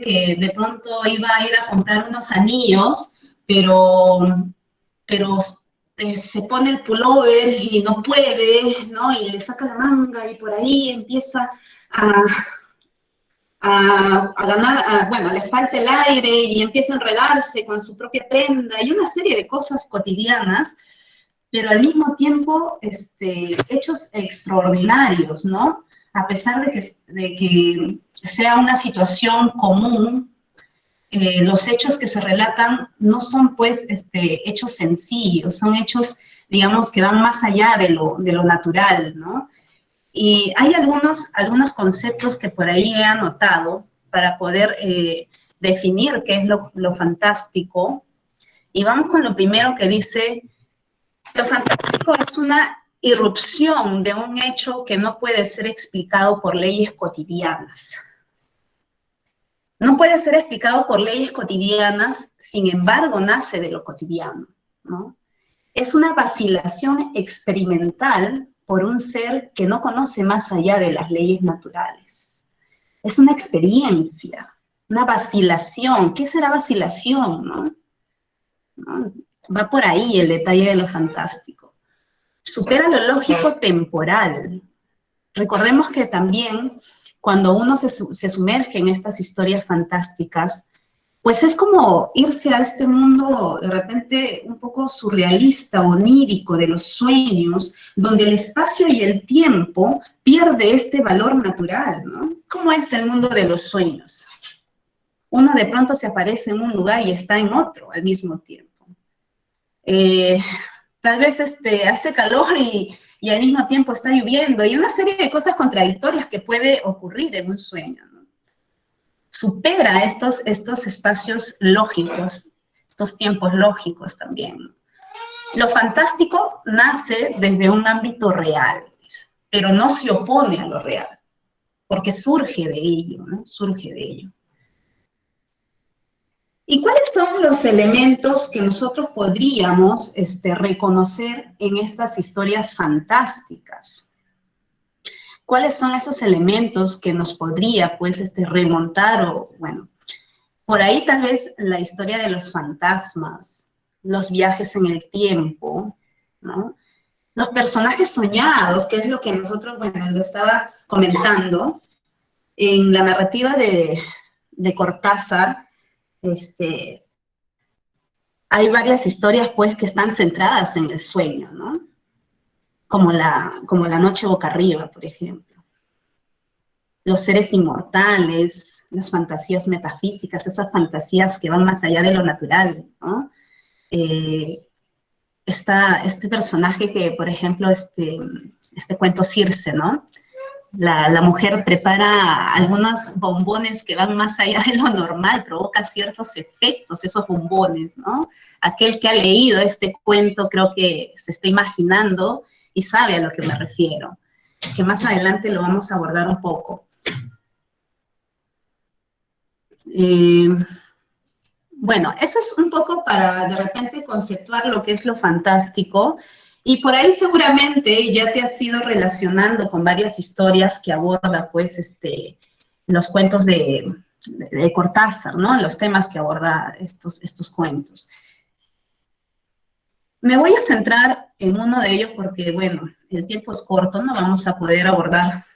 que de pronto iba a ir a comprar unos anillos, pero se pone el pullover y no puede, ¿no? Y le saca la manga y por ahí empieza a, bueno, le falta el aire y empieza a enredarse con su propia prenda y una serie de cosas cotidianas, pero al mismo tiempo hechos extraordinarios, ¿no? A pesar de que sea una situación común, los hechos que se relatan no son, pues, hechos sencillos, son hechos, digamos, que van más allá de lo natural, ¿no? Y hay algunos conceptos que por ahí he anotado para poder definir qué es lo fantástico. Y vamos con lo primero que dice: lo fantástico es una irrupción de un hecho que no puede ser explicado por leyes cotidianas. No puede ser explicado por leyes cotidianas, sin embargo, nace de lo cotidiano, ¿no? Es una vacilación experimental por un ser que no conoce más allá de las leyes naturales. Es una experiencia, una vacilación. ¿Qué será vacilación, no? ¿No? Va por ahí el detalle de lo fantástico. Supera lo lógico temporal. Recordemos que también cuando uno se sumerge en estas historias fantásticas, pues es como irse a este mundo de repente un poco surrealista, onírico, de los sueños, donde el espacio y el tiempo pierde este valor natural, ¿no? ¿Cómo es el mundo de los sueños? Uno de pronto se aparece en un lugar y está en otro al mismo tiempo. Tal vez hace calor y al mismo tiempo está lloviendo, y una serie de cosas contradictorias que puede ocurrir en un sueño, ¿no? Supera estos espacios lógicos, estos tiempos lógicos también. Lo fantástico nace desde un ámbito real, pero no se opone a lo real, porque surge de ello, ¿no? Surge de ello. ¿Y cuáles son los elementos que nosotros podríamos reconocer en estas historias fantásticas? ¿Cuáles son esos elementos que nos podría, pues, remontar o, bueno, por ahí tal vez la historia de los fantasmas, los viajes en el tiempo, ¿no? Los personajes soñados, que es lo que nosotros, bueno, lo estaba comentando, en la narrativa de Cortázar, hay varias historias, pues, que están centradas en el sueño, ¿no? Como la noche boca arriba, por ejemplo. Los seres inmortales, las fantasías metafísicas, esas fantasías que van más allá de lo natural, ¿no? Está este personaje que, por ejemplo, este cuento Circe, ¿no? La mujer prepara algunos bombones que van más allá de lo normal, provoca ciertos efectos esos bombones, ¿no? Aquel que ha leído este cuento creo que se está imaginando y sabe a lo que me refiero, que más adelante lo vamos a abordar un poco. Bueno, eso es un poco para de repente conceptuar lo que es lo fantástico, y por ahí seguramente ya te has ido relacionando con varias historias que aborda, pues, los cuentos de Cortázar, ¿no? Los temas que aborda estos cuentos. Me voy a centrar en uno de ellos porque, bueno, el tiempo es corto, no vamos a poder abordar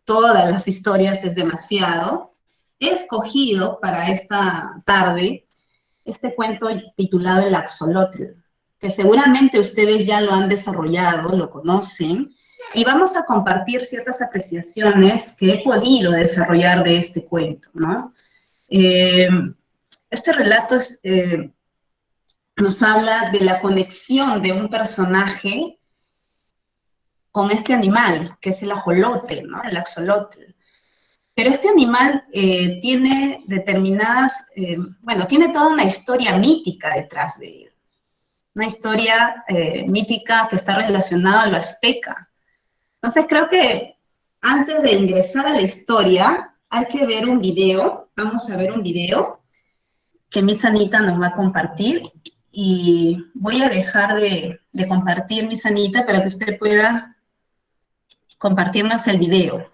todas las historias, es demasiado. He escogido para esta tarde este cuento titulado El Axolotl, que seguramente ustedes ya lo han desarrollado, lo conocen, y vamos a compartir ciertas apreciaciones que he podido desarrollar de este cuento, ¿no? Este relato nos habla de la conexión de un personaje con este animal, que es el ajolote, ¿no? El axolotl. Pero este animal tiene determinadas, bueno, tiene toda una historia mítica detrás de él. Una historia mítica que está relacionada a lo azteca. Entonces creo que antes de ingresar a la historia, hay que ver un video. Vamos a ver un video que Miss Anita nos va a compartir. Y voy a dejar de compartir, Miss Anita, para que usted pueda compartirnos el video.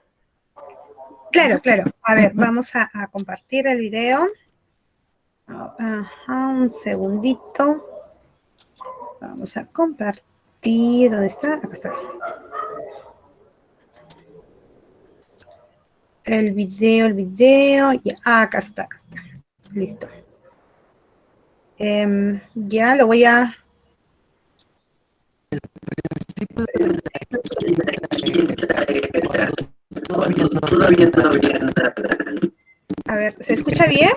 Claro, claro. A ver, vamos a compartir el video. Ajá, un segundito. Vamos a compartir. ¿Dónde está? Acá está. El video. Ya, acá está. Listo. Ya lo voy a... A ver, ¿se escucha bien?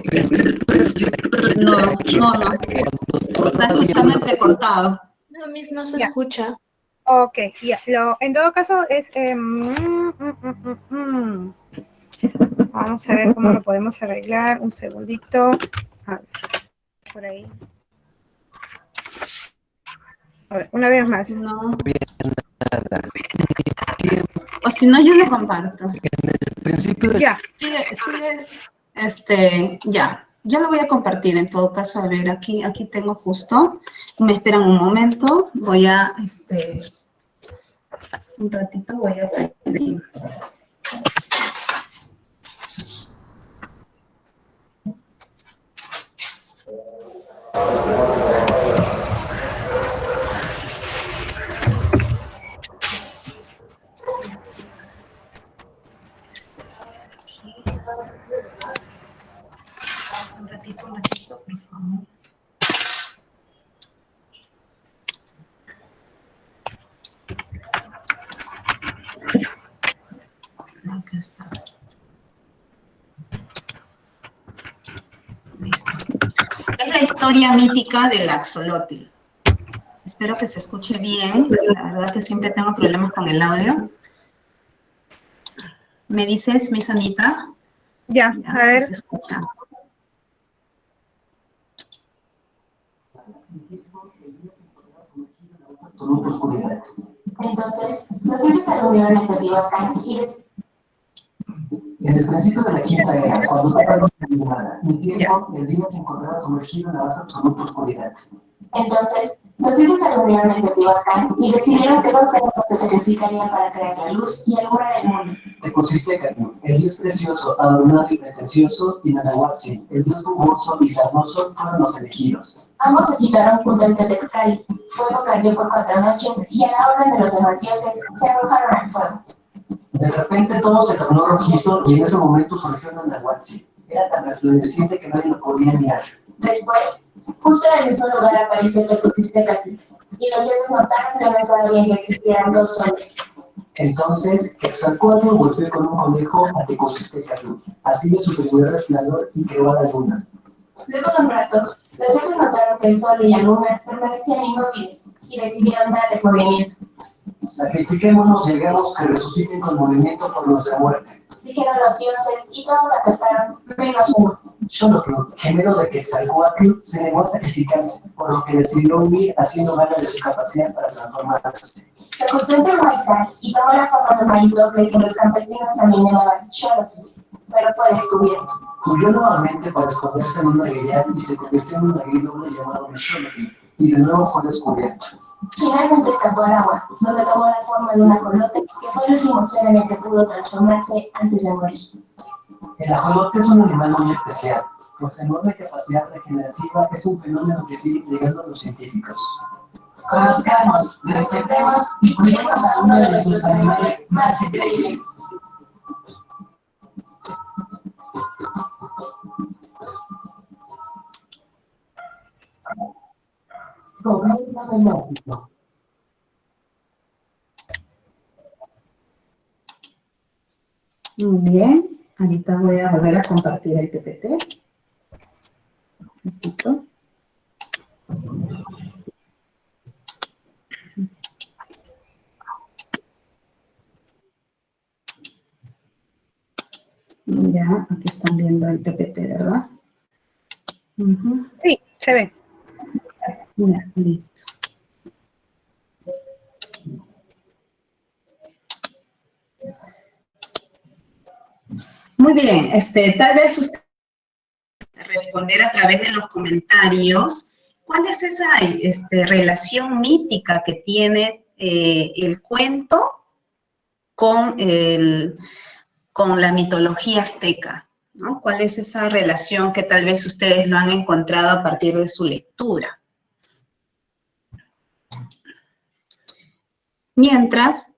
No. Se está escuchando entrecortado. No, Miss, no se Ya. escucha. Ok, ya. En todo caso es... Vamos a ver cómo lo podemos arreglar. Un segundito. A ver, por ahí. A ver, una vez más. No. O si no, yo lo comparto. Ya. Sigue, ya. Yo lo voy a compartir en todo caso. A ver, aquí tengo justo. Me esperan un momento. Voy a, un ratito voy a pedir. Un ratito, por favor. Acá está. Listo. Es la historia mítica del axolotl. Espero que se escuche bien. La verdad que siempre tengo problemas con el audio. ¿Me dices, Miss Anita? Ya, a ver. Se escucha. Entonces, los hijos se reunieron en Teotihuacán y desde el principio de la quinta era, cuando no había nada, ni tiempo, el día se encontraba sumergido en la más absoluta oscuridad. Entonces, los hijos se reunieron en Teotihuacán y decidieron que 2 cerdos se sacrificarían para crear la luz y alumbrar el mundo. Tecosistecatl, el dios precioso, adornado y pretencioso, y Nanahuatzin, el dios buboso y sarnoso, fueron los elegidos. Ambos se situaron junto al Tetexcali. Fuego cayó por 4 noches y a la orden de los demás dioses se arrojaron al fuego. De repente todo se tornó rojizo y en ese momento surgió Nanahuatzin. Era tan resplandeciente que nadie lo podía mirar. Después, justo en el mismo lugar apareció Tecosistecatl y los dioses notaron que no estaba bien que existieran 2 soles. Entonces, Quetzalcóatl volvió con un conejo a Tecosistecatl, así de su primer resplandor y creó a la luna. Luego de un rato, los dioses notaron que el sol y la luna permanecían inmóviles y decidieron darles movimiento. Sacrifiquémonos y hagamos que resuciten con movimiento por nuestra muerte. Dijeron los dioses y todos aceptaron, menos uno. Xolotl, gemelo de Quetzalcóatl, se negó a sacrificarse, por lo que decidió huir haciendo gala de su capacidad para transformarse. Se ocultó entre un maizal y tomó la forma de un maíz doble que los campesinos también llamaban Xolotl, pero fue descubierto. Huyó nuevamente para esconderse en un magueyal y se convirtió en un maguey doble llamado Xolotl, y de nuevo fue descubierto. Finalmente escapó al agua, donde tomó la forma de un ajolote, que fue el último ser en el que pudo transformarse antes de morir. El ajolote es un animal muy especial, pues su enorme capacidad regenerativa es un fenómeno que sigue intrigando a los científicos. Conozcamos, respetemos y cuidemos a uno de nuestros animales más increíbles. Gobierno de México. Muy bien. Ahorita voy a volver a compartir el PPT. Un poquito. Ya, aquí están viendo el PPT, ¿verdad? Sí, se ve. Ya, listo. Muy bien, tal vez usted responder a través de los comentarios, ¿cuál es esa relación mítica que tiene el cuento con con la mitología azteca, ¿no? ¿Cuál es esa relación que tal vez ustedes lo han encontrado a partir de su lectura? Mientras,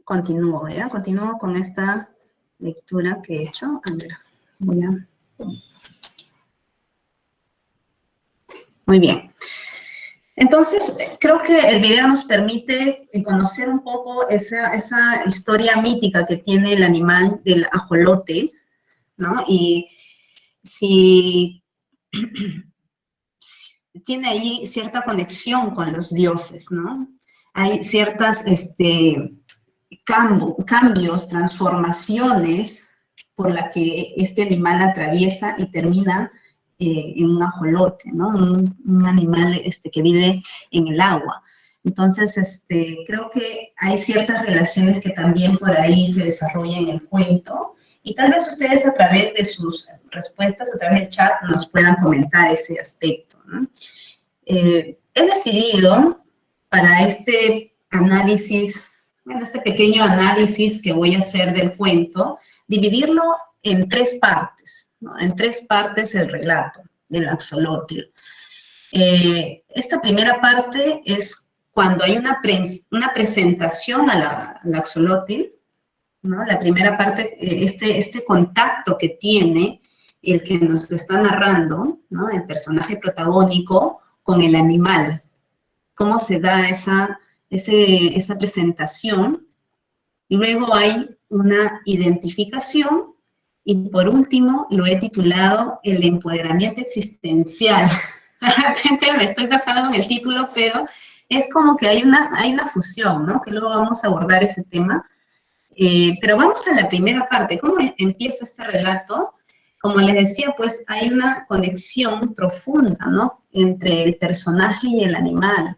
continúo, ¿ya? Continúo con esta lectura que he hecho. A ver, voy a... Muy bien. Entonces, creo que el video nos permite conocer un poco esa historia mítica que tiene el animal del ajolote, ¿no? Y si tiene ahí cierta conexión con los dioses, ¿no? Hay ciertas cambios, transformaciones por la que este animal atraviesa y termina en un ajolote, ¿no? Un animal que vive en el agua. Entonces, creo que hay ciertas relaciones que también por ahí se desarrollan en el cuento, y tal vez ustedes a través de sus respuestas, a través del chat, nos puedan comentar ese aspecto, ¿no? He decidido para este análisis, bueno, este pequeño análisis que voy a hacer del cuento, dividirlo en 3 partes, ¿no? En 3 partes el relato del axolotl. Esta primera parte es cuando hay una presentación al axolotl, ¿no? La primera parte, este contacto que tiene el que nos está narrando, ¿no? El personaje protagónico con el animal. Cómo se da esa presentación. Y luego hay una identificación. Y por último, lo he titulado El empoderamiento existencial. De repente me estoy basando en el título, pero es como que hay una fusión, ¿no? Que luego vamos a abordar ese tema. Pero vamos a la primera parte. ¿Cómo empieza este relato? Como les decía, pues hay una conexión profunda, ¿no? Entre el personaje y el animal.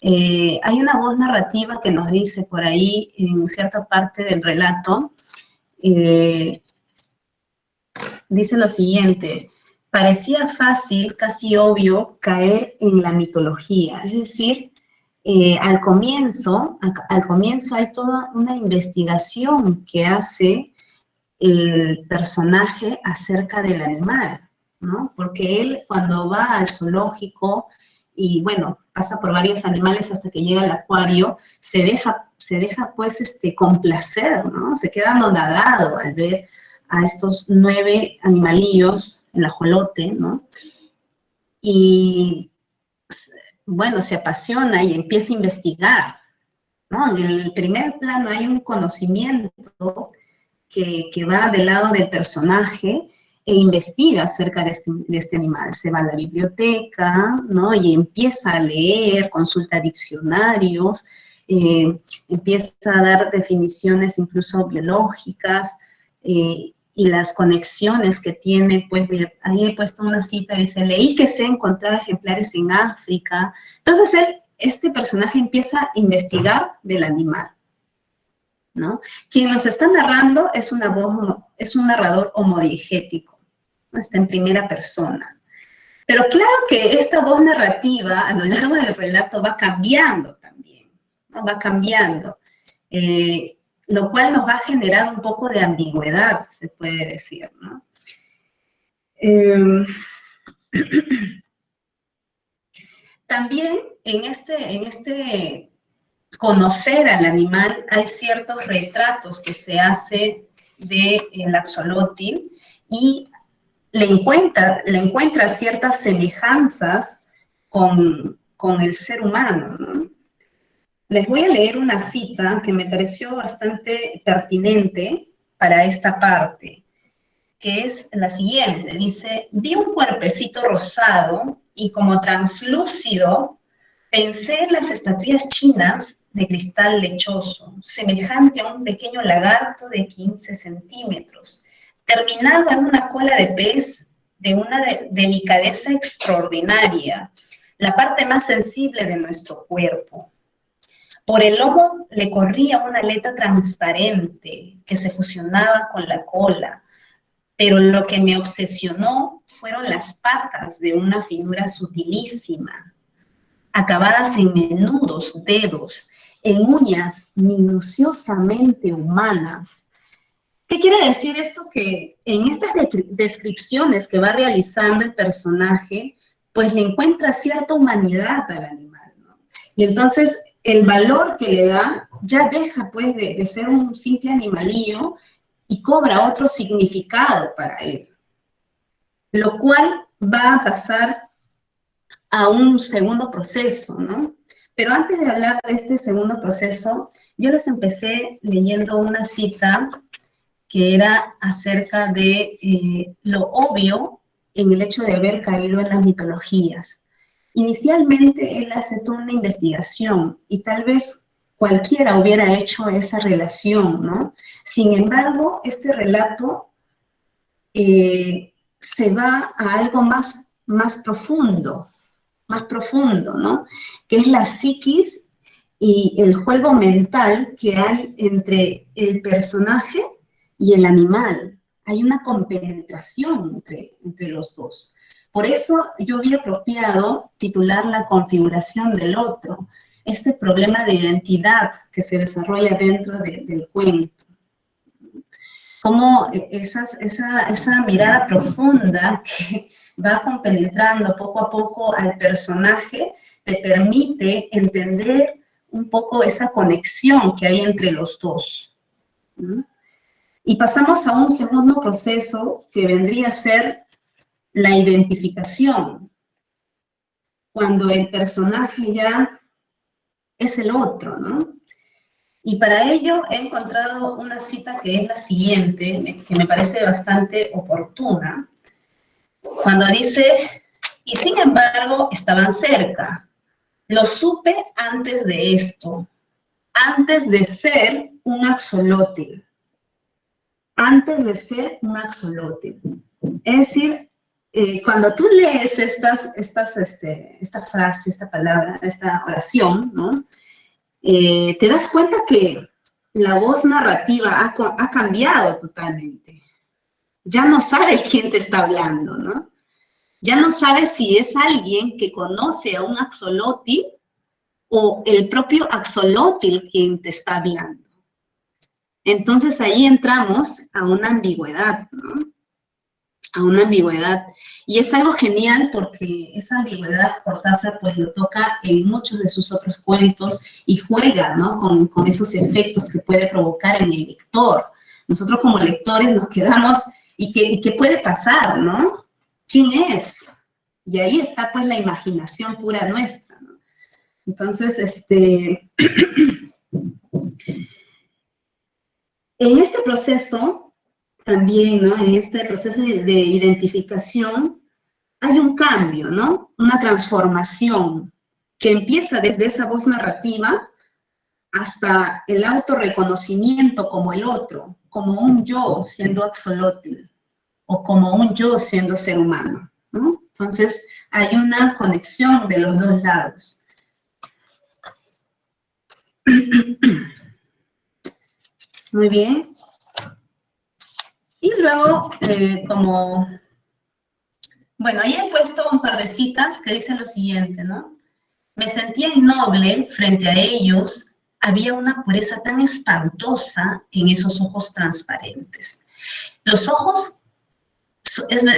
Hay una voz narrativa que nos dice por ahí, en cierta parte del relato, dice lo siguiente: parecía fácil, casi obvio, caer en la mitología. Es decir, al comienzo hay toda una investigación que hace el personaje acerca del animal, ¿no? Porque él, cuando va al zoológico y, bueno, pasa por varios animales hasta que llega al acuario, se deja pues, complacer, ¿no? Se queda anonadado al ver a estos 9 animalillos, el ajolote, ¿no? Y, bueno, se apasiona y empieza a investigar, ¿no? En el primer plano hay un conocimiento que va del lado del personaje e investiga acerca de este animal. Se va a la biblioteca, ¿no? Y empieza a leer, consulta diccionarios, empieza a dar definiciones incluso biológicas, y las conexiones que tiene, pues ahí he puesto una cita, dice: leí que se han encontrado ejemplares en África. Entonces este personaje empieza a investigar del animal, ¿no? Quien nos está narrando es un narrador homodigético, ¿no? Está en primera persona. Pero claro que esta voz narrativa a lo largo del relato va cambiando también, ¿no? Va cambiando, lo cual nos va a generar un poco de ambigüedad, se puede decir, ¿no? También en este conocer al animal, hay ciertos retratos que se hace del axolotl y le encuentra ciertas semejanzas con el ser humano, ¿no? Les voy a leer una cita que me pareció bastante pertinente para esta parte, que es la siguiente. Dice: vi un cuerpecito rosado y como translúcido pensé en las estatuillas chinas de cristal lechoso, semejante a un pequeño lagarto de 15 centímetros, terminado en una cola de pez de una delicadeza extraordinaria, la parte más sensible de nuestro cuerpo. Por el lomo le corría una aleta transparente que se fusionaba con la cola, pero lo que me obsesionó fueron las patas de una finura sutilísima, acabadas en menudos dedos, en uñas minuciosamente humanas. ¿Qué quiere decir esto? Que en estas descripciones que va realizando el personaje, pues le encuentra cierta humanidad al animal, ¿no? Y entonces el valor que le da ya deja pues de ser un simple animalillo y cobra otro significado para él, lo cual va a pasar a un segundo proceso, ¿no? Pero antes de hablar de este segundo proceso, yo les empecé leyendo una cita que era acerca de lo obvio en el hecho de haber caído en las mitologías. Inicialmente él hace toda una investigación y tal vez cualquiera hubiera hecho esa relación, ¿no? Sin embargo, este relato se va a algo más profundo, ¿no? Que es la psiquis y el juego mental que hay entre el personaje y el animal. Hay una compenetración entre los dos. Por eso yo vi apropiado titular La configuración del otro, este problema de identidad que se desarrolla dentro del cuento. Cómo esa mirada profunda que va compenetrando poco a poco al personaje te permite entender un poco esa conexión que hay entre los dos, ¿no? Y pasamos a un segundo proceso que vendría a ser la identificación, cuando el personaje ya es el otro, ¿no? Y para ello he encontrado una cita que es la siguiente, que me parece bastante oportuna, cuando dice, y sin embargo estaban cerca, lo supe antes de esto, antes de ser un axolótil, antes de ser un axolótil. Es decir, cuando tú lees esta frase, esta palabra, esta oración, ¿no? Te das cuenta que la voz narrativa ha cambiado totalmente. Ya no sabes quién te está hablando, ¿no? Ya no sabes si es alguien que conoce a un axolótil o el propio axolótil quien te está hablando. Entonces ahí entramos a una ambigüedad, ¿no? A una ambigüedad. Y es algo genial porque esa ambigüedad Cortázar pues lo toca en muchos de sus otros cuentos y juega, ¿no? con esos efectos que puede provocar en el lector. Nosotros como lectores nos quedamos, ¿y qué puede pasar, no? ¿Quién es? Y ahí está pues la imaginación pura nuestra, ¿no? Entonces, en este proceso también, ¿no? En este proceso de identificación hay un cambio, ¿no? Una transformación que empieza desde esa voz narrativa hasta el autorreconocimiento como el otro, como un yo siendo axolótil o como un yo siendo ser humano, ¿no? Entonces hay una conexión de los dos lados. Muy bien. Y luego, bueno, ahí he puesto un par de citas que dicen lo siguiente, ¿no? Me sentía innoble frente a ellos, había una pureza tan espantosa en esos ojos transparentes. Los ojos,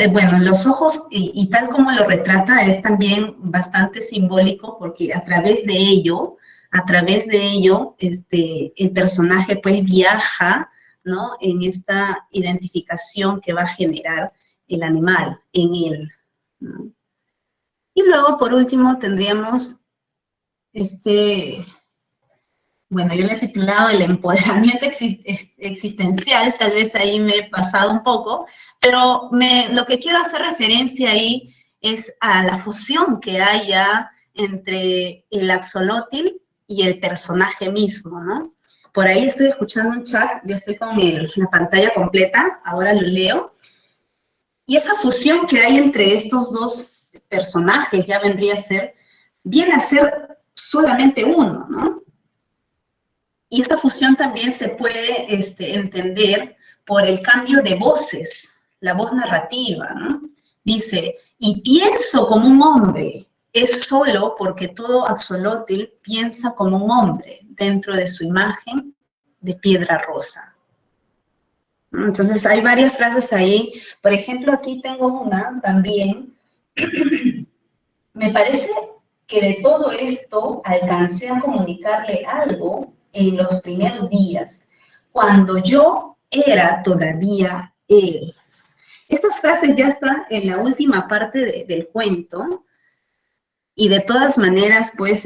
bueno, los ojos, y tal como lo retrata, es también bastante simbólico porque a través de ello, el personaje pues viaja, ¿no? En esta identificación que va a generar el animal en él, ¿no? Y luego, por último, tendríamos bueno, yo le he titulado el empoderamiento existencial, tal vez ahí me he pasado un poco, pero lo que quiero hacer referencia ahí es a la fusión que hay ya entre el axolótil y el personaje mismo, ¿no? Por ahí estoy escuchando un chat, yo estoy con la pantalla completa, ahora lo leo, y esa fusión que hay entre estos dos personajes ya viene a ser solamente uno, ¿no? Y esta fusión también se puede entender por el cambio de voces, la voz narrativa, ¿no? Dice, y pienso como un hombre, es solo porque todo axolótil piensa como un hombre dentro de su imagen de piedra rosa. ¿no? Entonces hay varias frases ahí. Por ejemplo, aquí tengo una también. Me parece que de todo esto alcancé a comunicarle algo en los primeros días, cuando yo era todavía él. Estas frases ya están en la última parte del cuento, y de todas maneras, pues,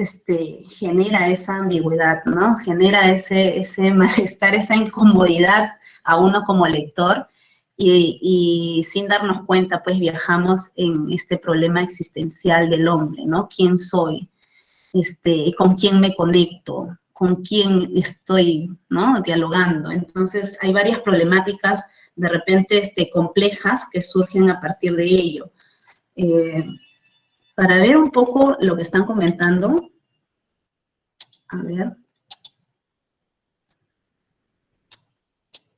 genera esa ambigüedad, ¿no? Genera ese malestar, esa incomodidad a uno como lector, y sin darnos cuenta, pues, viajamos en este problema existencial del hombre, ¿no? ¿Quién soy? ¿Con quién me conecto? ¿Con quién estoy, ¿no? Dialogando. Entonces, hay varias problemáticas, de repente, complejas que surgen a partir de ello. Para ver un poco lo que están comentando, a ver,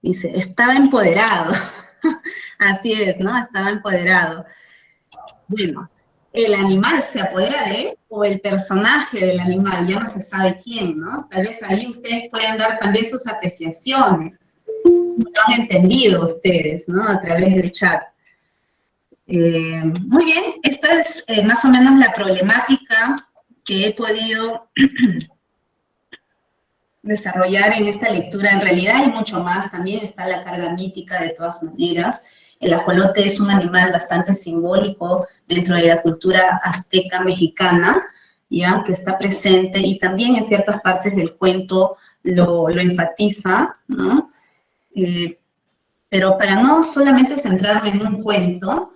dice, estaba empoderado. Así es, ¿no? Estaba empoderado. Bueno, el animal se apodera de él o el personaje del animal, ya no se sabe quién, ¿no? Tal vez ahí ustedes puedan dar también sus apreciaciones. Lo han entendido ustedes, ¿no? A través del chat. Muy bien, esta es más o menos la problemática que he podido desarrollar en esta lectura. En realidad hay mucho más, también está la carga mítica de todas maneras. El ajolote es un animal bastante simbólico dentro de la cultura azteca mexicana, ya que está presente, y también en ciertas partes del cuento lo enfatiza, ¿no? Pero para no solamente centrarme en un cuento,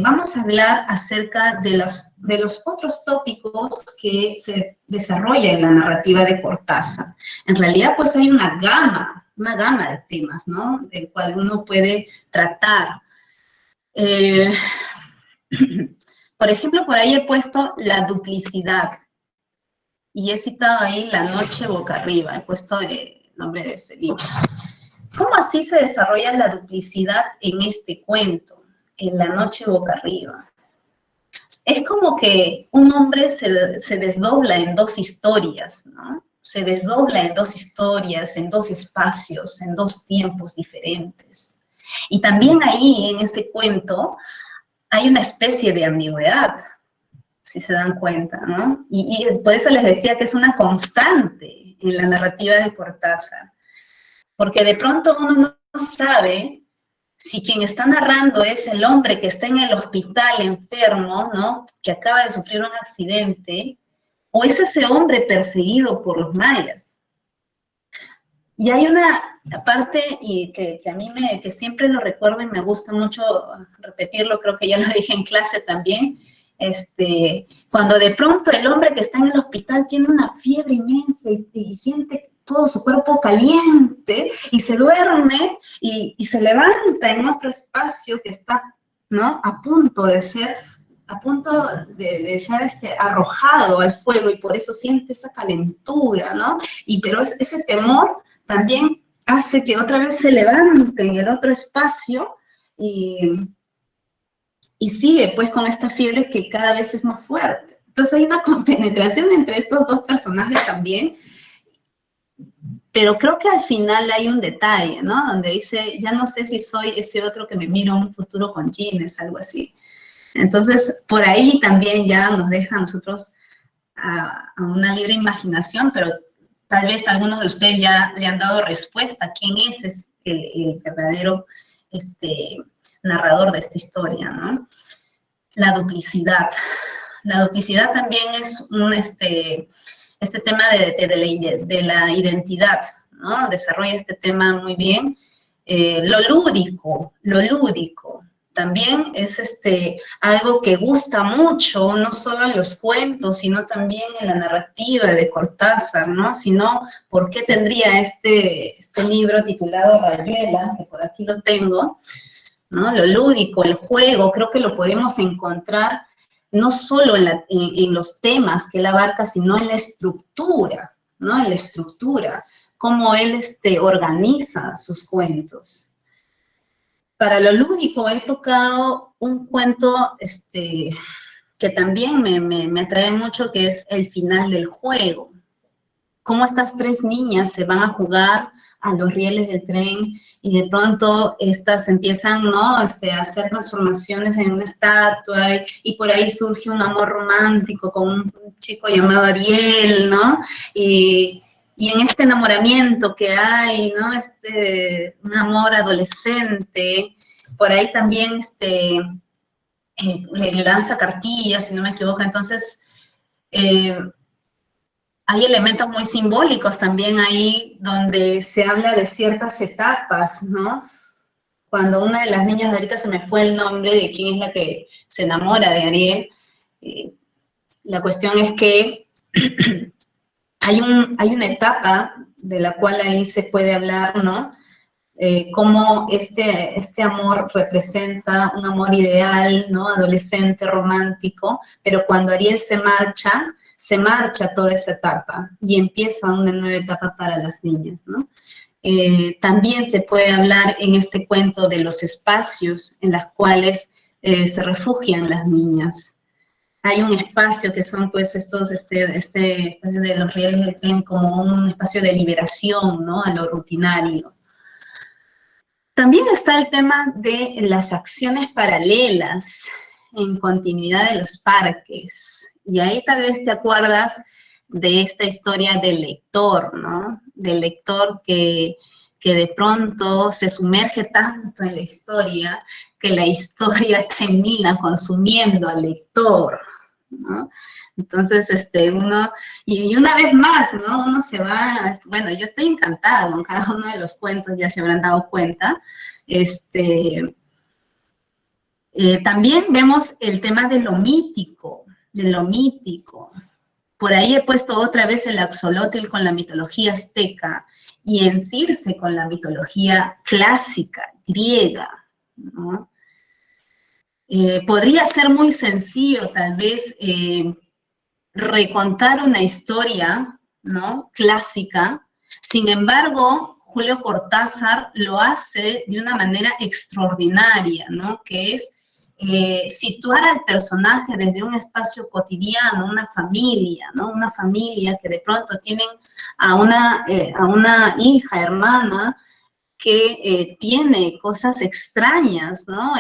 vamos a hablar acerca de los otros tópicos que se desarrolla en la narrativa de Cortázar. En realidad, pues hay una gama de temas, ¿no? Del cual uno puede tratar. Por ejemplo, por ahí he puesto la duplicidad, y he citado ahí La noche boca arriba, he puesto el nombre de ese libro. ¿Cómo así se desarrolla la duplicidad en este cuento, en La noche boca arriba? Es como que un hombre se desdobla en dos historias, ¿no? Se desdobla en dos historias, en dos espacios, en dos tiempos diferentes. Y también ahí, en este cuento, hay una especie de ambigüedad, si se dan cuenta, ¿no? Y por eso les decía que es una constante en la narrativa de Cortázar. Porque de pronto uno no sabe si quien está narrando es el hombre que está en el hospital enfermo, ¿no? Que acaba de sufrir un accidente, o es ese hombre perseguido por los mayas. Y hay una parte y que a mí que siempre lo recuerdo y me gusta mucho repetirlo, creo que ya lo dije en clase también, cuando de pronto el hombre que está en el hospital tiene una fiebre inmensa y siente todo su cuerpo caliente y se duerme y se levanta en otro espacio que está, ¿no? A punto de ser arrojado al fuego, y por eso siente esa calentura, ¿no? Pero ese temor también hace que otra vez se levante en el otro espacio y sigue pues con esta fiebre que cada vez es más fuerte. Entonces hay una compenetración entre estos dos personajes también, pero creo que al final hay un detalle, ¿no? Donde dice, ya no sé si soy ese otro que me miro en un futuro con jeans, algo así. Entonces, por ahí también ya nos deja a nosotros a una libre imaginación, pero tal vez algunos de ustedes ya le han dado respuesta. ¿Quién es el verdadero narrador de esta historia, ¿no? La duplicidad. La duplicidad también es este tema de la identidad, ¿no? Desarrolla este tema muy bien. Lo lúdico también es algo que gusta mucho, no solo en los cuentos, sino también en la narrativa de Cortázar, ¿no? Sino, ¿por qué tendría este libro titulado Rayuela, que por aquí lo tengo, ¿no? Lo lúdico, el juego, creo que lo podemos encontrar no solo en los temas que él abarca, sino en la estructura, ¿no? En la estructura, cómo él organiza sus cuentos. Para lo lúdico he tocado un cuento que también me atrae mucho, que es el final del juego. Cómo estas tres niñas se van a jugar a los rieles del tren y de pronto estas empiezan, ¿no? a hacer transformaciones en una estatua y por ahí surge un amor romántico con un chico llamado Ariel, ¿no? Y en este enamoramiento que hay, ¿no? Un amor adolescente, por ahí también le lanza cartillas, si no me equivoco, entonces hay elementos muy simbólicos también ahí donde se habla de ciertas etapas, ¿no? Cuando una de las niñas, ahorita se me fue el nombre de quién es la que se enamora de Ariel, la cuestión es que hay una etapa de la cual ahí se puede hablar, ¿no? Cómo este amor representa un amor ideal, ¿no? Adolescente, romántico, pero cuando Ariel se marcha toda esa etapa y empieza una nueva etapa para las niñas, ¿no? También se puede hablar en este cuento de los espacios en los cuales se refugian las niñas. Hay un espacio que son pues estos, espacio de los rieles del tren como un espacio de liberación, ¿no? A lo rutinario. También está el tema de las acciones paralelas en continuidad de los parques. Y ahí tal vez te acuerdas de esta historia del lector, ¿no? Del lector que de pronto se sumerge tanto en la historia que la historia termina consumiendo al lector, ¿no? Entonces, y una vez más, ¿no? Uno se va, bueno, yo estoy encantada con cada uno de los cuentos, ya se habrán dado cuenta. También vemos el tema de lo mítico, Por ahí he puesto otra vez el axolotl con la mitología azteca y en Circe con la mitología clásica, griega, ¿no? Podría ser muy sencillo, tal vez, recontar una historia, ¿no? Clásica. Sin embargo, Julio Cortázar lo hace de una manera extraordinaria, ¿no? Que es situar al personaje desde un espacio cotidiano, una familia, ¿no? Una familia que de pronto tienen a una hija, hermana, que tiene cosas extrañas, ¿no?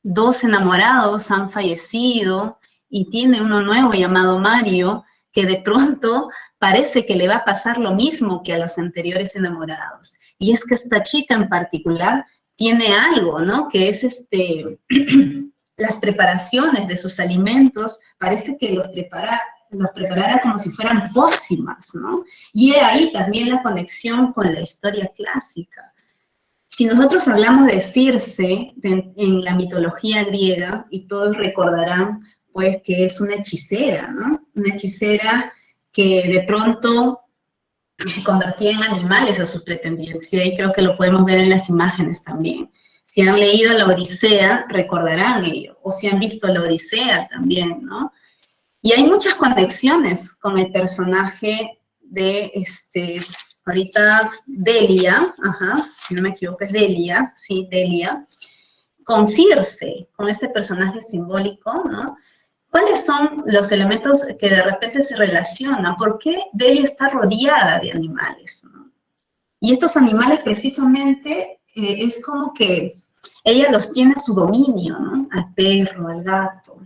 Dos enamorados han fallecido y tiene uno nuevo llamado Mario, que de pronto parece que le va a pasar lo mismo que a los anteriores enamorados. Y es que esta chica en particular tiene algo, ¿no? Que es las preparaciones de sus alimentos, parece que los preparara como si fueran pócimas, ¿no? Y ahí también la conexión con la historia clásica. Si nosotros hablamos de Circe en la mitología griega, y todos recordarán, pues, que es una hechicera, ¿no? Una hechicera que de pronto convertía en animales a sus pretendientes, y ahí creo que lo podemos ver en las imágenes también. Si han leído la Odisea, recordarán ello, o si han visto la Odisea también, ¿no? Y hay muchas conexiones con el personaje de, ahorita, Delia, si no me equivoco es Delia, sí, Delia, con Circe, con este personaje simbólico, ¿no? ¿Cuáles son los elementos que de repente se relacionan? ¿Por qué Delia está rodeada de animales, ¿no? Y estos animales precisamente es como que ella los tiene a su dominio, ¿no? Al perro, al gato,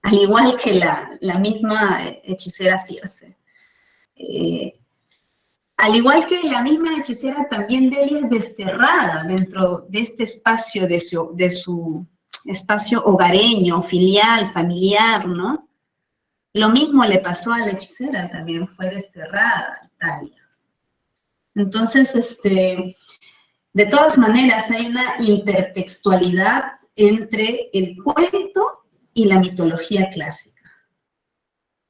al igual que la misma hechicera Circe. Al igual que la misma hechicera, también Delia es desterrada dentro de este espacio de su espacio hogareño, filial, familiar, ¿no? Lo mismo le pasó a la hechicera, también fue desterrada a Italia. Entonces, de todas maneras, hay una intertextualidad entre el cuento y la mitología clásica.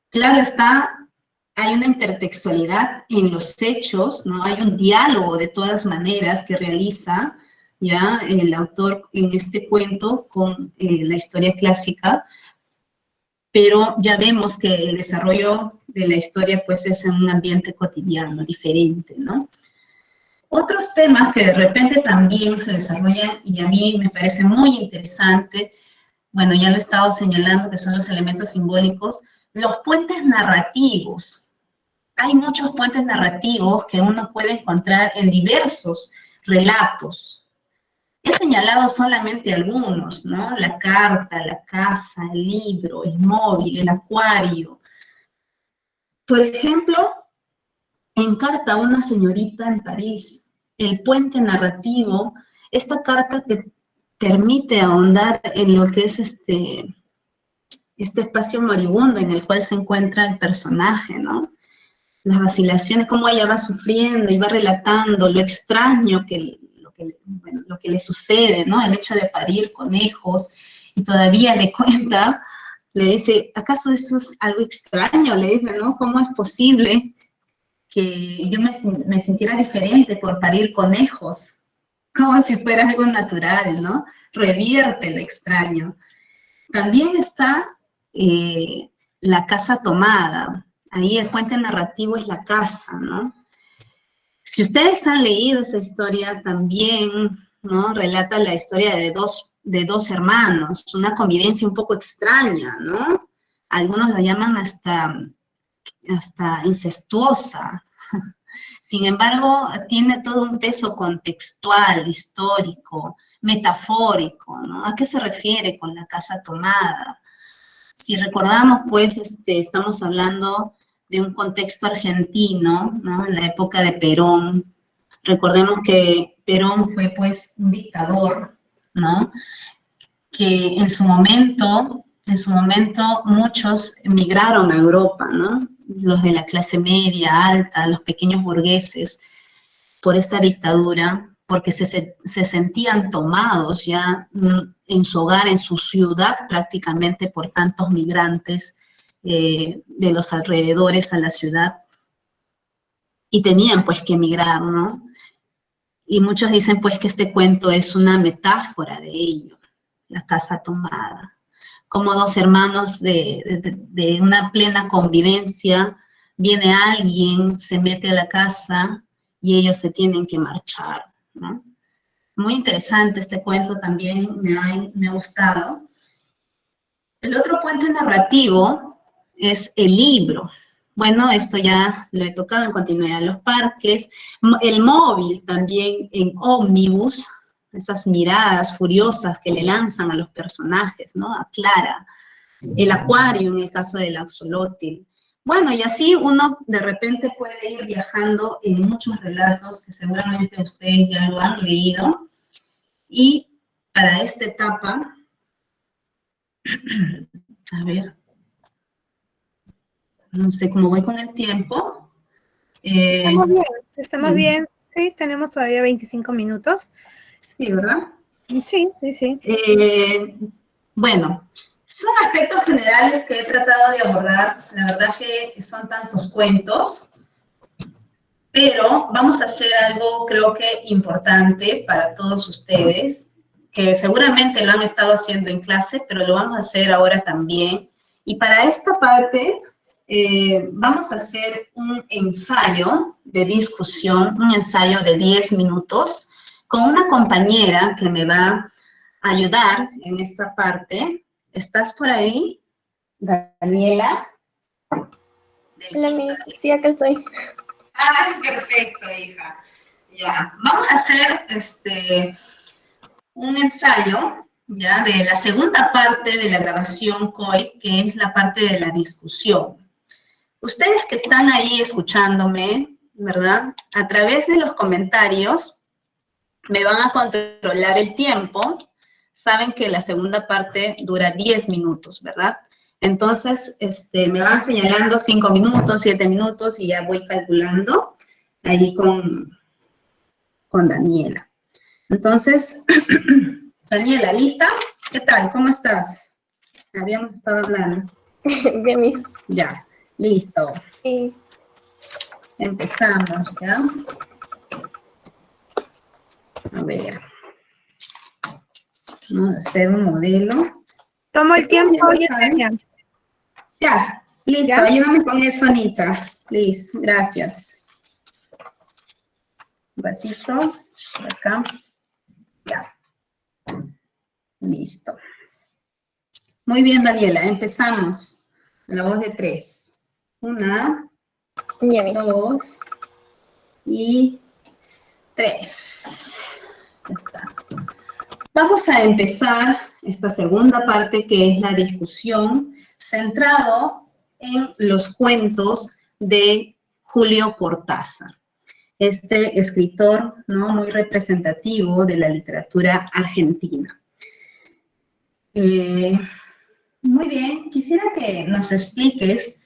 Claro está, hay una intertextualidad en los hechos, ¿no? Hay un diálogo de todas maneras que realiza ya el autor en este cuento con la historia clásica, pero ya vemos que el desarrollo de la historia pues es en un ambiente cotidiano, diferente, ¿no? Otros temas que de repente también se desarrollan y a mí me parece muy interesante, bueno, ya lo he estado señalando que son los elementos simbólicos, los puentes narrativos. hay muchos puentes narrativos que uno puede encontrar en diversos relatos. He señalado solamente algunos, ¿no? La carta, la casa, el libro, el móvil, el acuario. Por ejemplo, en Carta a una señorita en París, el puente narrativo, esta carta te permite ahondar en lo que es este espacio moribundo en el cual se encuentra el personaje, ¿no? Las vacilaciones, cómo ella va sufriendo y va relatando lo extraño lo que le sucede, ¿no? El hecho de parir conejos, y todavía le cuenta, le dice, ¿acaso esto es algo extraño? Le dice, ¿no? ¿Cómo es posible que yo me sintiera diferente por parir conejos? Como si fuera algo natural, ¿no? Revierte lo extraño. También está la casa tomada. Ahí el puente narrativo es la casa, ¿no? Si ustedes han leído esa historia, también, ¿no? Relata la historia de dos hermanos, una convivencia un poco extraña, ¿no? Algunos lo llaman hasta incestuosa. Sin embargo, tiene todo un peso contextual, histórico, metafórico, ¿no? ¿A qué se refiere con la casa tomada? Si recordamos, pues, estamos hablando de un contexto argentino, ¿no? En la época de Perón. Recordemos que Perón fue, pues, un dictador, ¿no? Que en su momento muchos emigraron a Europa, ¿no? Los de la clase media, alta, los pequeños burgueses, por esta dictadura, porque se sentían tomados ya en su hogar, en su ciudad, prácticamente por tantos migrantes de los alrededores a la ciudad, y tenían pues que emigrar, ¿no? Y muchos dicen pues que este cuento es una metáfora de ello, la casa tomada, como dos hermanos de una plena convivencia, viene alguien, se mete a la casa y ellos se tienen que marchar, ¿no? Muy interesante este cuento, también me ha gustado. El otro puente narrativo es el libro. Bueno, esto ya lo he tocado en continuidad. Los parques, el móvil también en ómnibus, esas miradas furiosas que le lanzan a los personajes, ¿no? A Clara. El acuario en el caso del axolotl. Bueno, y así uno de repente puede ir viajando en muchos relatos que seguramente ustedes ya lo han leído. Y para esta etapa, a ver, no sé cómo voy con el tiempo. Estamos bien. Sí, tenemos todavía 25 minutos. Sí, ¿verdad? Sí, sí, sí. Bueno, son aspectos generales que he tratado de abordar. La verdad que son tantos cuentos, pero vamos a hacer algo, creo que importante para todos ustedes, que seguramente lo han estado haciendo en clase, pero lo vamos a hacer ahora también. Y para esta parte vamos a hacer un ensayo de discusión, un ensayo de 10 minutos, con una compañera que me va a ayudar en esta parte. ¿Estás por ahí, Daniela? Hola, sí, acá estoy. Ah, perfecto, hija. Ya, vamos a hacer un ensayo, ya, de la segunda parte de la grabación COI, que es la parte de la discusión. Ustedes que están ahí escuchándome, ¿verdad? A través de los comentarios me van a controlar el tiempo. Saben que la segunda parte dura 10 minutos, ¿verdad? Entonces, me van señalando 5 minutos, 7 minutos y ya voy calculando ahí con Daniela. Entonces, Daniela, ¿lista? ¿Qué tal? ¿Cómo estás? Habíamos estado hablando. Bien, Miss. Ya, listo. Sí. Empezamos, ¿ya? A ver. Vamos a hacer un modelo. Tomo el tiempo, Yesenia. Ya, listo. ¿Ya? Ayúdame con eso, Anita. Please, gracias. Un ratito, por acá. Ya. Listo. Muy bien, Daniela, empezamos. A la voz de 3. 1, Ya ves. 2 y 3. Ya está. Vamos a empezar esta segunda parte, que es la discusión, centrado en los cuentos de Julio Cortázar, este escritor, ¿no?, muy representativo de la literatura argentina. Muy bien, quisiera que nos expliques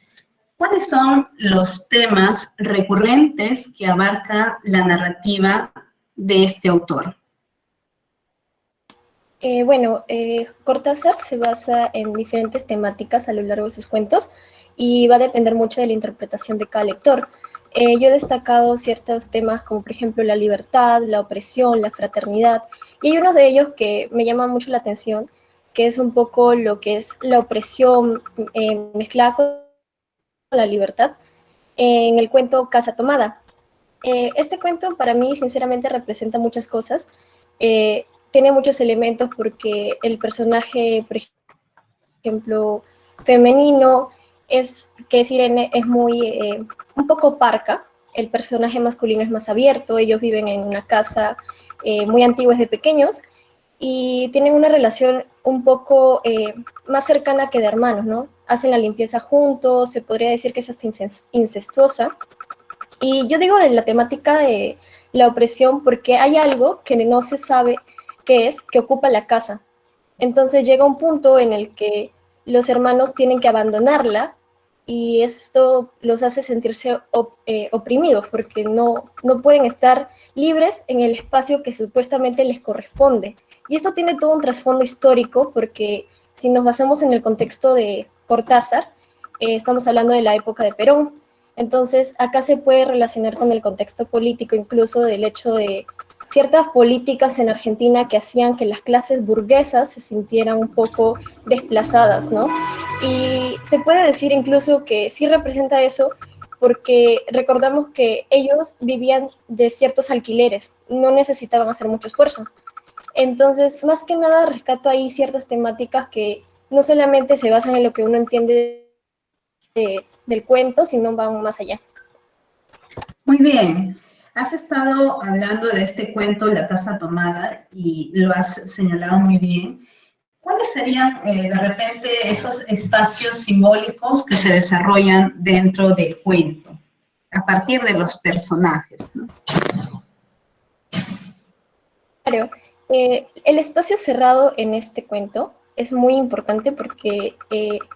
cuáles son los temas recurrentes que abarca la narrativa de este autor. Cortázar se basa en diferentes temáticas a lo largo de sus cuentos y va a depender mucho de la interpretación de cada lector. Yo he destacado ciertos temas como por ejemplo la libertad, la opresión, la fraternidad, y hay uno de ellos que me llama mucho la atención, que es un poco lo que es la opresión mezclada con la libertad en el cuento Casa Tomada. Este cuento para mí sinceramente representa muchas cosas. Tiene muchos elementos porque el personaje, por ejemplo, femenino, que es Irene, es muy, un poco parca. El personaje masculino es más abierto, ellos viven en una casa muy antigua desde pequeños y tienen una relación un poco más cercana que de hermanos, ¿no? Hacen la limpieza juntos, se podría decir que es hasta incestuosa. Y yo digo de la temática de la opresión porque hay algo que no se sabe qué es, que ocupa la casa. Entonces llega un punto en el que los hermanos tienen que abandonarla y esto los hace sentirse oprimidos porque no pueden estar libres en el espacio que supuestamente les corresponde. Y esto tiene todo un trasfondo histórico porque si nos basamos en el contexto de Cortázar, estamos hablando de la época de Perón. Entonces acá se puede relacionar con el contexto político, incluso del hecho de ciertas políticas en Argentina que hacían que las clases burguesas se sintieran un poco desplazadas, ¿no? Y se puede decir incluso que sí representa eso porque recordamos que ellos vivían de ciertos alquileres, no necesitaban hacer mucho esfuerzo. Entonces, más que nada, rescato ahí ciertas temáticas que no solamente se basan en lo que uno entiende del cuento, sino van más allá. Muy bien. Has estado hablando de este cuento, La Casa Tomada, y lo has señalado muy bien. ¿Cuáles serían, de repente, esos espacios simbólicos que se desarrollan dentro del cuento, a partir de los personajes, ¿no? Claro, el espacio cerrado en este cuento es muy importante porque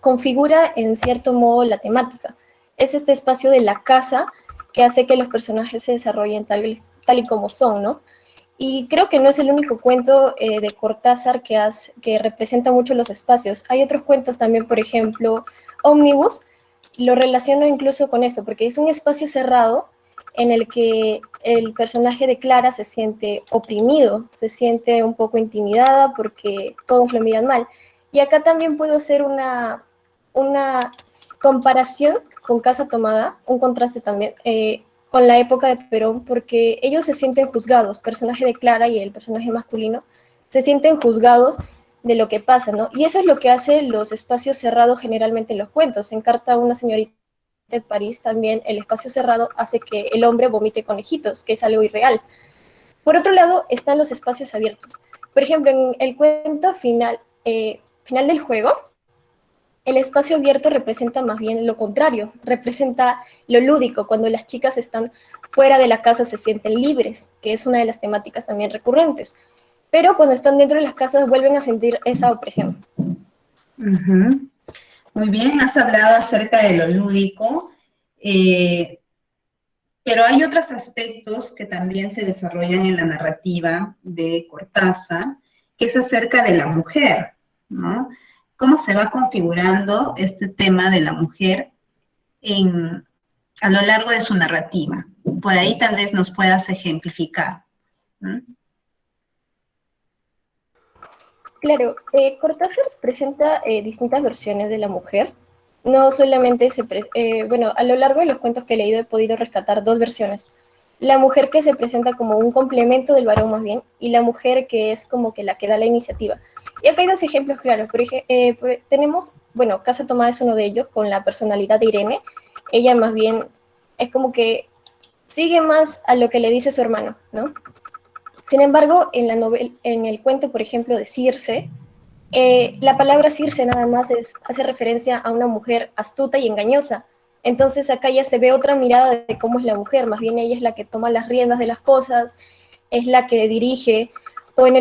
configura en cierto modo la temática. Es este espacio de la casa que hace que los personajes se desarrollen tal y como son, ¿no? Y creo que no es el único cuento de Cortázar que representa mucho los espacios. Hay otros cuentos también, por ejemplo, Ómnibus, lo relaciono incluso con esto, porque es un espacio cerrado en el que el personaje de Clara se siente oprimido, se siente un poco intimidada porque todos lo miran mal. Y acá también puedo hacer una comparación con Casa Tomada, un contraste también, con la época de Perón, porque ellos se sienten juzgados, el personaje de Clara y el personaje masculino, se sienten juzgados de lo que pasa, ¿no? Y eso es lo que hace los espacios cerrados generalmente en los cuentos. En Carta a una señorita de París también el espacio cerrado hace que el hombre vomite conejitos, que es algo irreal. Por otro lado, están los espacios abiertos. Por ejemplo, en el cuento final del juego, el espacio abierto representa más bien lo contrario, representa lo lúdico, cuando las chicas están fuera de la casa se sienten libres, que es una de las temáticas también recurrentes. Pero cuando están dentro de las casas vuelven a sentir esa opresión. Uh-huh. Muy bien, has hablado acerca de lo lúdico, pero hay otros aspectos que también se desarrollan en la narrativa de Cortázar, que es acerca de la mujer, ¿no? ¿Cómo se va configurando este tema de la mujer a lo largo de su narrativa? Por ahí tal vez nos puedas ejemplificar, ¿no? Claro, Cortázar presenta distintas versiones de la mujer. No solamente a lo largo de los cuentos que he leído he podido rescatar dos versiones. La mujer que se presenta como un complemento del varón más bien, y la mujer que es como que la que da la iniciativa. Y acá hay dos ejemplos claros. Tenemos, Casa Tomada es uno de ellos, con la personalidad de Irene. Ella más bien es como que sigue más a lo que le dice su hermano, ¿no? Sin embargo, en la novela, en el cuento, por ejemplo, de Circe, la palabra Circe nada más hace referencia a una mujer astuta y engañosa. Entonces acá ya se ve otra mirada de cómo es la mujer, más bien ella es la que toma las riendas de las cosas, es la que dirige. O en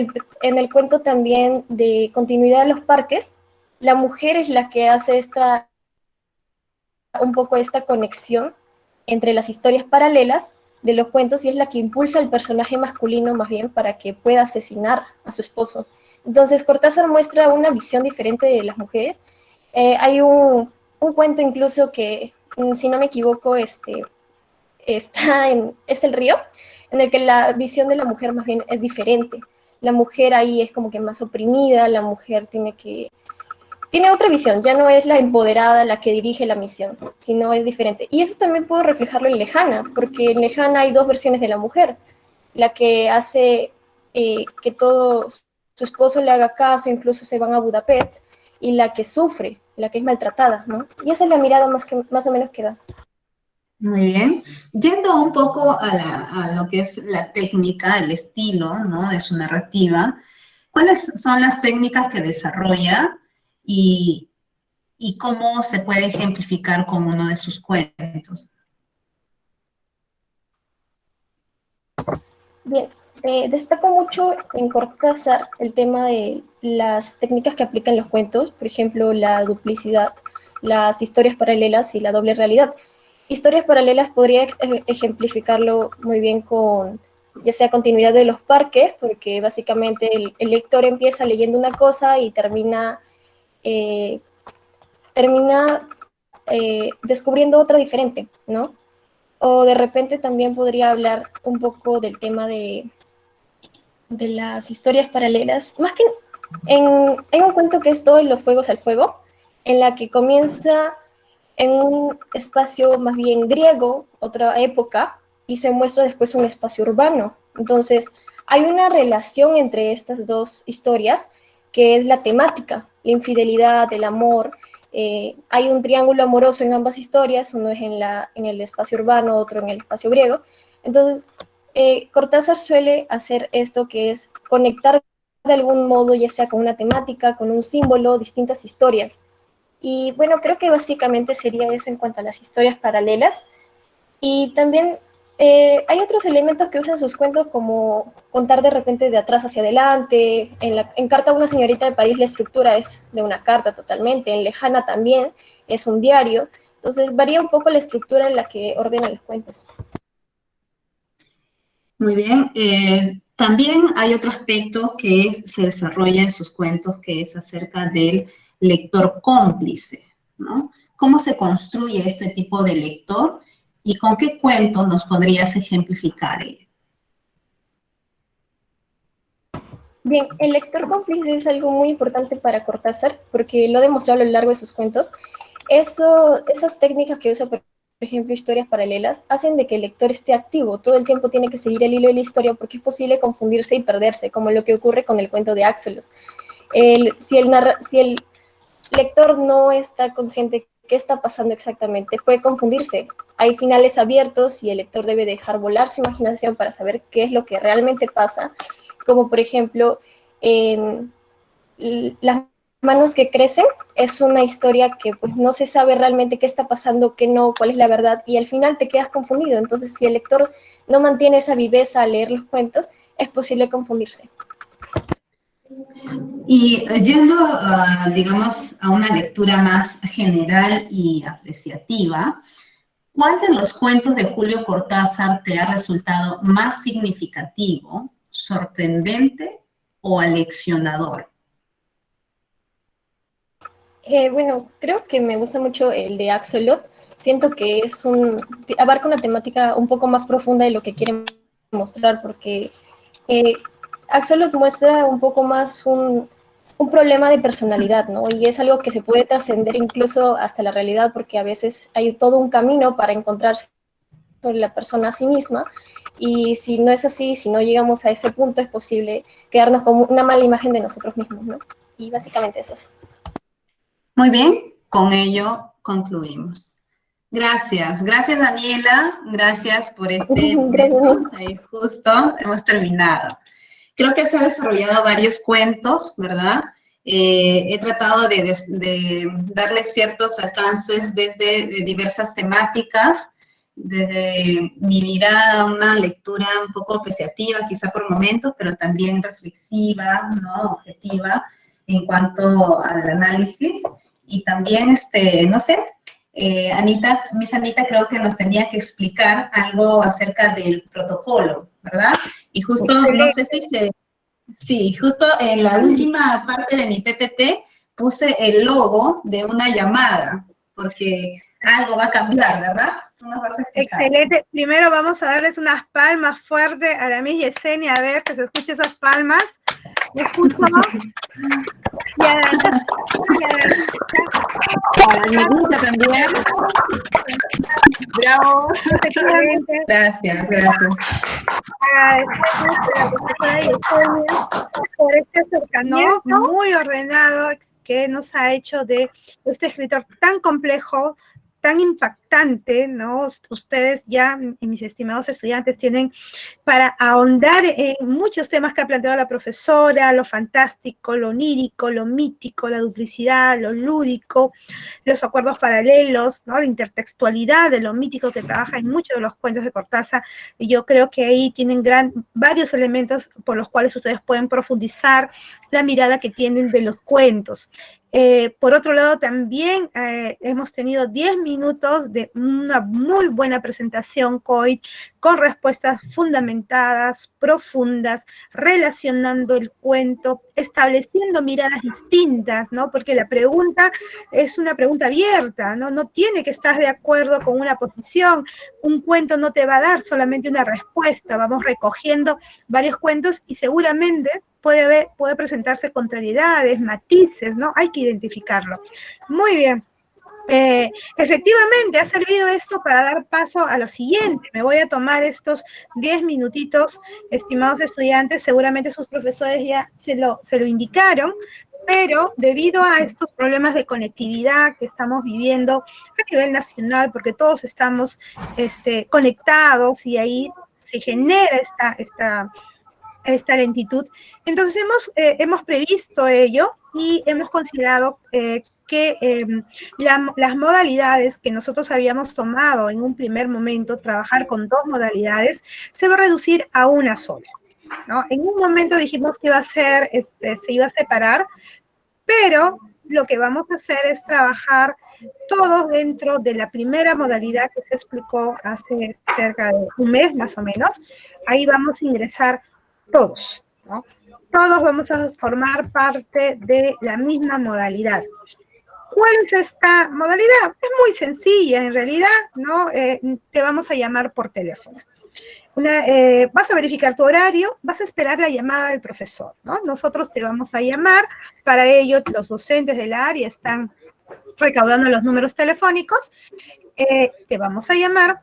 el cuento también de Continuidad de los Parques, la mujer es la que hace un poco esta conexión entre las historias paralelas de los cuentos y es la que impulsa al personaje masculino más bien para que pueda asesinar a su esposo. Entonces Cortázar muestra una visión diferente de las mujeres. Hay un cuento incluso que, si no me equivoco, es El río, en el que la visión de la mujer más bien es diferente. La mujer ahí es como que más oprimida, la mujer tiene otra visión, ya no es la empoderada la que dirige la misión, sino es diferente. Y eso también puedo reflejarlo en Lejana, porque en Lejana hay dos versiones de la mujer, la que hace que todo su esposo le haga caso, incluso se van a Budapest, y la que sufre, la que es maltratada, ¿no? Y esa es la mirada más o menos que da. Muy bien. Yendo un poco a lo que es la técnica, el estilo, ¿no?, de su narrativa, ¿cuáles son las técnicas que desarrolla y, y cómo se puede ejemplificar con uno de sus cuentos? Bien, destaco mucho en Cortázar el tema de las técnicas que aplica en los cuentos, por ejemplo, la duplicidad, las historias paralelas y la doble realidad. Historias paralelas podría ejemplificarlo muy bien con ya sea continuidad de los parques, porque básicamente el lector empieza leyendo una cosa y eh, termina descubriendo otra diferente, ¿no? O de repente también podría hablar un poco del tema de las historias paralelas, más que hay un cuento que es Todos los fuegos al fuego, en la que comienza en un espacio más bien griego, otra época, y se muestra después un espacio urbano. Entonces, hay una relación entre estas dos historias que es la temática, la infidelidad, el amor. Hay un triángulo amoroso en ambas historias, uno es en el espacio urbano, otro en el espacio griego. Entonces, Cortázar suele hacer esto que es conectar de algún modo, ya sea con una temática, con un símbolo, distintas historias. Y bueno, creo que básicamente sería eso en cuanto a las historias paralelas. Y también hay otros elementos que usan sus cuentos como contar de repente de atrás hacia adelante. En Carta a una señorita de París la estructura es de una carta totalmente. En Lejana también es un diario. Entonces varía un poco la estructura en la que ordenan los cuentos. Muy bien. También hay otro aspecto que se desarrolla en sus cuentos, que es acerca del lector cómplice, ¿no? ¿Cómo se construye este tipo de lector y con qué cuento nos podrías ejemplificar ello? Bien, el lector cómplice es algo muy importante para Cortázar porque lo ha demostrado a lo largo de sus cuentos. Esas técnicas que usa, por ejemplo, historias paralelas, hacen de que el lector esté activo. Todo el tiempo tiene que seguir el hilo de la historia porque es posible confundirse y perderse, como lo que ocurre con el cuento de Axolot. Si el lector no está consciente de qué está pasando exactamente, puede confundirse. Hay finales abiertos y el lector debe dejar volar su imaginación para saber qué es lo que realmente pasa, como por ejemplo en Las manos que crecen, es una historia que pues no se sabe realmente qué está pasando, qué no, cuál es la verdad, y al final te quedas confundido. Entonces, si el lector no mantiene esa viveza al leer los cuentos, es posible confundirse. Y yendo, digamos, a una lectura más general y apreciativa, ¿cuál de los cuentos de Julio Cortázar te ha resultado más significativo, sorprendente o aleccionador? Bueno, creo que me gusta mucho el de Axolot. Siento que abarca una temática un poco más profunda de lo que quiere mostrar, porque eh, Axolot muestra un poco más un problema de personalidad, ¿no? Y es algo que se puede trascender incluso hasta la realidad, porque a veces hay todo un camino para encontrarse con la persona a sí misma, y si no es así, si no llegamos a ese punto, es posible quedarnos con una mala imagen de nosotros mismos, ¿no? Y básicamente eso es. Muy bien, con ello concluimos. Gracias Daniela, gracias por este momento. Justo hemos terminado. Creo que se han desarrollado varios cuentos, ¿verdad? He tratado de darles ciertos alcances desde diversas temáticas, desde mi mirada, una lectura un poco apreciativa, quizá por momentos, pero también reflexiva, ¿no? Objetiva, en cuanto al análisis. Y también, no sé, Miss Anita creo que nos tenía que explicar algo acerca del protocolo, ¿verdad? Y justo, no sé si sí, justo en la última parte de mi PPT puse el logo de una llamada, porque algo va a cambiar, ¿verdad? Tú nos vas a explicar. Excelente. Primero vamos a darles unas palmas fuertes a la Miss Yesenia, a ver que se escuche esas palmas. ¿Me escucho? Y a la Anita también. Bravo. Excelente. Gracias. Por este acercamiento muy ordenado que nos ha hecho de este escritor tan complejo, tan impactante, ¿no? Ustedes ya, mis estimados estudiantes, tienen para ahondar en muchos temas que ha planteado la profesora, lo fantástico, lo onírico, lo mítico, la duplicidad, lo lúdico, los acuerdos paralelos, ¿no? La intertextualidad de lo mítico que trabaja en muchos de los cuentos de Cortázar, y yo creo que ahí tienen varios elementos por los cuales ustedes pueden profundizar la mirada que tienen de los cuentos. Por otro lado, también hemos tenido 10 minutos de una muy buena presentación con respuestas fundamentadas, profundas, relacionando el cuento, estableciendo miradas distintas, ¿no? Porque la pregunta es una pregunta abierta, ¿no? No tiene que estar de acuerdo con una posición. Un cuento no te va a dar solamente una respuesta. Vamos recogiendo varios cuentos y seguramente puede presentarse contrariedades, matices, ¿no? Hay que identificarlo. Muy bien. Efectivamente, ha servido esto para dar paso a lo siguiente. Me voy a tomar estos 10 minutitos, estimados estudiantes, seguramente sus profesores ya se lo indicaron, pero debido a estos problemas de conectividad que estamos viviendo a nivel nacional, porque todos estamos conectados y ahí se genera esta lentitud. Entonces hemos previsto ello y hemos considerado que las modalidades que nosotros habíamos tomado en un primer momento, trabajar con 2 modalidades, se va a reducir a una sola, ¿no? En un momento dijimos que iba a ser, se iba a separar, pero lo que vamos a hacer es trabajar todos dentro de la primera modalidad que se explicó hace cerca de un mes más o menos. Ahí vamos a ingresar todos, ¿no? Todos vamos a formar parte de la misma modalidad. ¿Cuál es esta modalidad? Es muy sencilla en realidad, ¿no? Te vamos a llamar por teléfono. Vas a verificar tu horario, vas a esperar la llamada del profesor, ¿no? Nosotros te vamos a llamar, para ello los docentes del área están recaudando los números telefónicos, te vamos a llamar.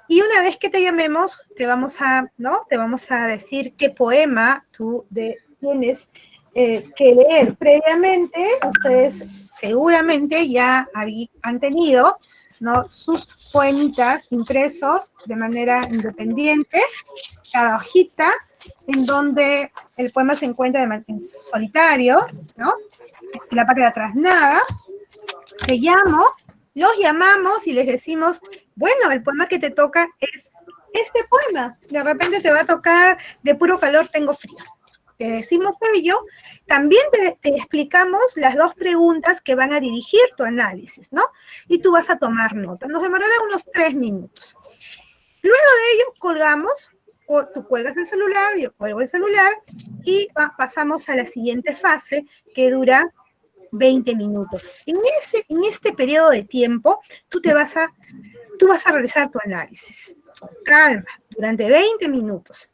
Y una vez que te llamemos, te vamos a decir qué poema tú tienes que leer previamente. Ustedes seguramente ya han tenido, ¿no?, sus poemitas impresos de manera independiente, cada hojita, en donde el poema se encuentra en solitario, ¿no? En la parte de atrás nada. Te llamo, los llamamos y les decimos, bueno, el poema que te toca es este poema. De repente te va a tocar De puro calor tengo frío. Te decimos ello, también te explicamos las 2 preguntas que van a dirigir tu análisis, ¿no? Y tú vas a tomar nota. Nos demorará unos 3 minutos. Luego de ello colgamos, o tú cuelgas el celular, yo cuelgo el celular, y pasamos a la siguiente fase que dura 20 minutos. En este periodo de tiempo, tú vas a realizar tu análisis. Con calma, durante 20 minutos.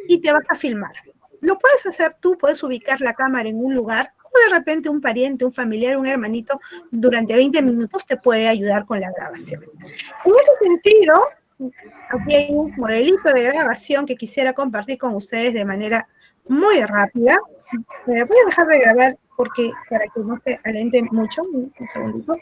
Y te vas a filmar. Lo puedes hacer tú, puedes ubicar la cámara en un lugar, o de repente un pariente, un familiar, un hermanito, durante 20 minutos te puede ayudar con la grabación. En ese sentido, aquí hay un modelito de grabación que quisiera compartir con ustedes de manera muy rápida. Voy a dejar de grabar para que no se alente mucho, un segundito.